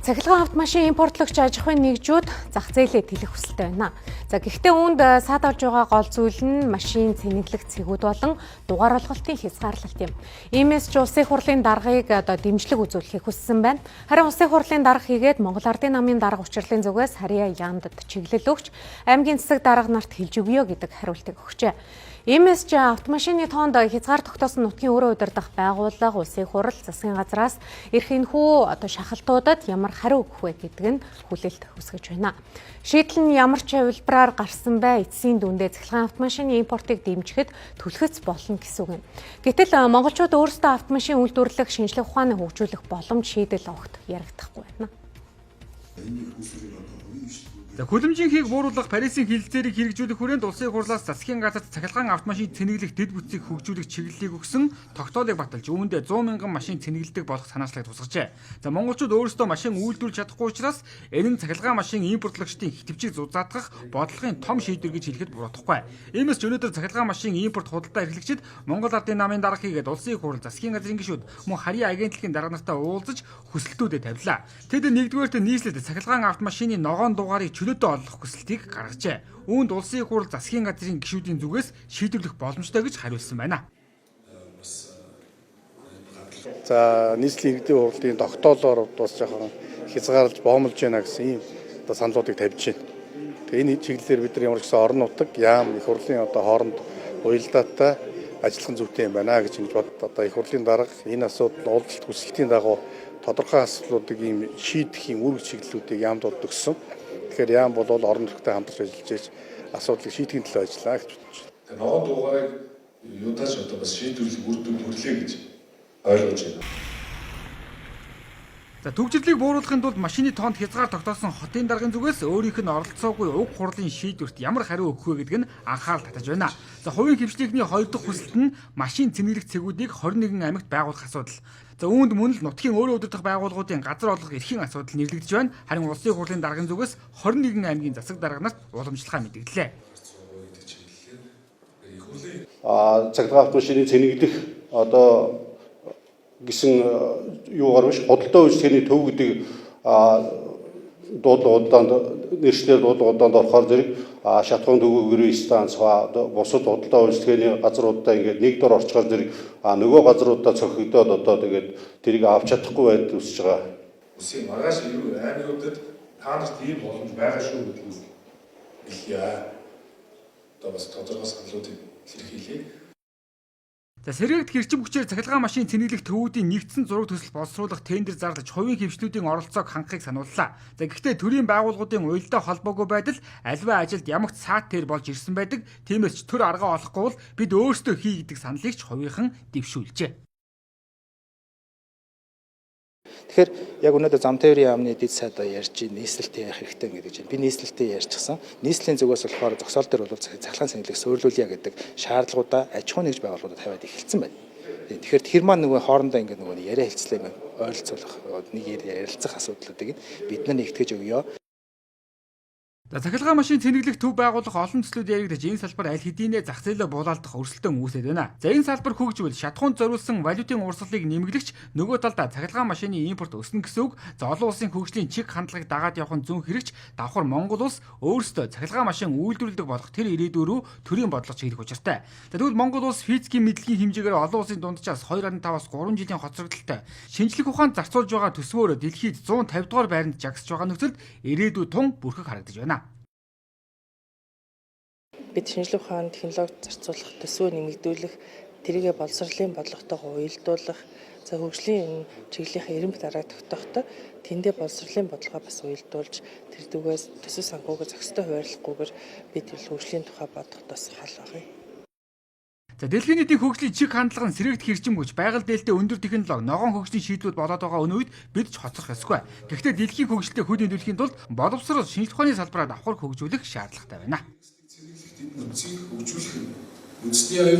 Цахилгаан автомашин импортлогч аж ахуйн нэгжүүд зах зээлээ тэлэх хүсэлтэй байна. За гэхдээ үүнд саадалж байгаа гол зүйл нь машин цэнэглэх цэгүүд болон дугаар олголтын хязгаарлалт юм. Иймээс ч улсын хурлын даргыг дэмжлэг үзүүлэхийг хүссэн байна. Харин улсын хурлын дарга хийгээд Монгол Ардын намын дарга учрлын зүгээс Харьяа яамдад чиглэл өгч аймгийн засаг дарга нарт хэлж өгье гэдэг хариултыг өгчээ. Иймээс ч автомашины тоонд хязгаар тогтоосон нутгийн өрөө удирдах байгууллага, улсын хурал, засгийн газраас ирэх энэхүү шахалтуудад ямар хариу өгөх вэ гэдэг нь хүлээлт хүсгэж байна. Шийдэл нь ямар ч хувилбараар гарсан бай эцсийн дүндээ цахилгаан автомашины импортыг дэмжихэд түлхэц болно гэсэн үг юм. Гэтэл монголчууд өөрсдөө автомашин үйлдвэрлэх шинжлэх ухааны хөгжүүлэх боломж шийдэл огт яригдахгүй байна. Хүлэмжийнхийг бууруулах Парисын хилцээрийг хэрэгжүүлэх хүрээнд улсын хурлаас засгийн газарт цахилгаан автомашин цэнэглэх дэд бүтцийг хөгжүүлэх чиглэлийг өгсөн тогтоолыг баталж үүндээ 100 мянган машин цэнэглэдэг болох санаачлалыг тусгажээ. Монголчууд өөрсдөө машин үйлдвэрлэж чадахгүй учраас энэ нь цахилгаан машин импортлогчдын хэтвчийг зузаатгах бодлогын том шийдвэр гэж хэлэхэд буруудахгүй. Иймээс ч өнөөдөр цахилгаан машин импорт худалдаа эрхлэгчид Монгол Ардын намын дарга хийгээд улсын хурал, засгийн газрын гишүүд мөн Харьяа агентлагийн дарга нартай уулзаж хүсэлтүүдэд тавилаа. Тэд нэгдүгээрт нийслэлд цахилгаан автомашины ногоон дугаарыг чөлөөтэй олох хүсэлтийг гаргажээ. Үүнд улсын хурал, засгийн газрын гишүүдийн зүгээс шийдвэрлэх боломжтой гэж хариулсан байна. За нийслэлийн иргэдийн хурлын тогтоолоор бас жоохон хязгаарлаж боомлж байна гэсэн ийм саналуудыг тавьж байна. Тэгээ энэ чиглэлээр бид нар ямар ч гэсэн орон нутаг, яам, их хурлын хооронд уялдаатай ажиллах зүйтэй юм байна гэж ингэж бод их хурлын дарга энэ асуудал уулзалт хүсэлтийн дагуу тодорхой асуудлуудыг ийм шийдэх юм үүрэг чиглэлүүдийг яамд өгсөн. Тэгэхээр яам бол орон нутагтай хамтарч ажиллаж асуудлыг шийдэхин төлөө ажиллаа гэж бодож байна. Ногоон дугаарыг юудаач одоо бас шийдвэрлэх үр дүнд хүрлээ гэж ойлгож байна. Төгжрлийг бууруулахын тулд машины тоонд хязгаар тогтоосон хотын даргын зүгээс өөрийнх нь оролцоогүй уг хурлын шийдвэрт ямар хариу өгөх вэ гэдэг нь анхаарал татаж байна. Хувийн хэмжлэгний 2 дахь хүсэлт нь машин цэнэглэх цэгүүдийг 21 аймагт байгуулах асуудал. Үүнд мөн л нутгийн өөрөө удирдах байгууллагуудын газар олох эрхийн асуудал нэрлэгдэж байна. Харин улсын хурлын даргын зүгээс 21 аймгийн засаг дарга нарт уламжлалаа мэдгдлээ. Цахилгаан автомашины цэнэглэх одоо гэсэн юугаар биш худалдаа үйлчлэгээний төв гэдэг дуудлагууданд нэршлэр дуудлагууданд орохоор зэрэг шатхуун төвөгөрийн станц бусад худалдаа үйлчлэгээний газруудаа ингээд нэг дор орчхоор зэрэг нөгөө газруудаа цохигдоод одоо тэгээд тэрийг авч чадахгүй байдал үүсэж байгаа. Үсээ маргааш ирүү аймагуудад та нарт ийм боломж байгаа шүү гэдэг нь хэлье. Одоо бас тодорхой саналуудыг илэрхийлье. Сэргээгт хэрчим хүчээр цахилгаан машин цэнэглэх төвүүдийн нэгдсэн зураг төсөл боловсруулах тендер зарлаж хувийн хэмжлүүдийн оролцоог хангахыг санууллаа. Гэхдээ төрийн байгууллагуудын уялдаа холбоогүй байдал аливаа ажилд ямагт саад тэр болж ирсэн байдаг. Тиймээс ч төр аргаа олохгүй бол бид өөрсдөө хий гэдэг саналыг ч хувийнхан дэвшүүлжээ. Тэгэхээр яг өнөөдөр зам тээврийн яамны дэд сайдаа ярьж нийслэлтэй явах хэрэгтэй гэдэг чинь би нийслэлтэй ярьчихсан. Нийслэлийн зүгээс болохоор зогсоол дээр бол цахилгаан цэнэглэх суйрлуулъя гэдэг шаардлагуудаа аж ахуйн нэгж байгууллагуудад тавиад эхэлсэн байна. Тэгэхээр тэр маань нөгөө хоорондоо ингээд нөгөө яриа хэлцлээ ойролцоолох нэг ярилцах асуудлуудыг бид нар нэгтгэж өгье. Цахилгаан машин цэнэглэх төв байгуулах олон төслүүд яригдж энэ салбар аль хэдийнэ зах зээлээ буулаалдах өрсөлдөөн үүсэж байна. Энэ салбар хөгжвөл шатхуунд зориулсан валютын урсгалыг нэмэгдэгч нөгөө талдаа цахилгаан машины импорт өснө гэсэн үг. Олон улсын хөгжлийн чиг хандлагыг дагаад явах нь зүүн хэрэгч давхар Монгол улс өөрсдөө цахилгаан машин үйлдвэрлэдэг болох тэр ирээдүй рүү төрийн бодлого чиглэх учиртай. Тэгвэл Монгол улс физикийн мэдлэгийн хэмжээгээр олон улсын дунджаас 2.5-аас 3 жилийн хоцрогдолтой шинжлэх ухаанд зарцуулж байгаа төсвөөр дэлхийд 150 дугаар байранд жагсаж байгаа нөхцөлд ирээдүй тун бүрхэг харагдаж байна. Бид шинжлэх ухааны технологид зарцуулах төсвөө нэмэгдүүлэх, тэрийгэ боловсролын бодлоготойгоо уялдуулах, хөгжлийн чиглэлийн эренб дарааг тогтоохдоо тэндээ боловсролын бодлогоо бас уялдуулж тэр дүгээс төсөв санхүүгээ зохистой хуваарлахгүйгээр бид хөгжлийн тухай бодох бас хал байгаа. Дэлхийн нийтийн хөгжлийн чиг хандлага нь сэргээгт хэрчим хүч, байгаль дээлтэй өндөр технологи, ногоон хөгжлийн шийдлүүд болоод байгаа өнөө үед бид ч хоцрох ёсгүй. Гэхдээ дэлхийн хөгжилтэй хөдөлгөхийн тулд боловсрол шинжлэх ухааны салбараа давхар хөгжүүлэх шаардлагатай байна. Үндсийг хөгжүүлэх нь үндэсний аюул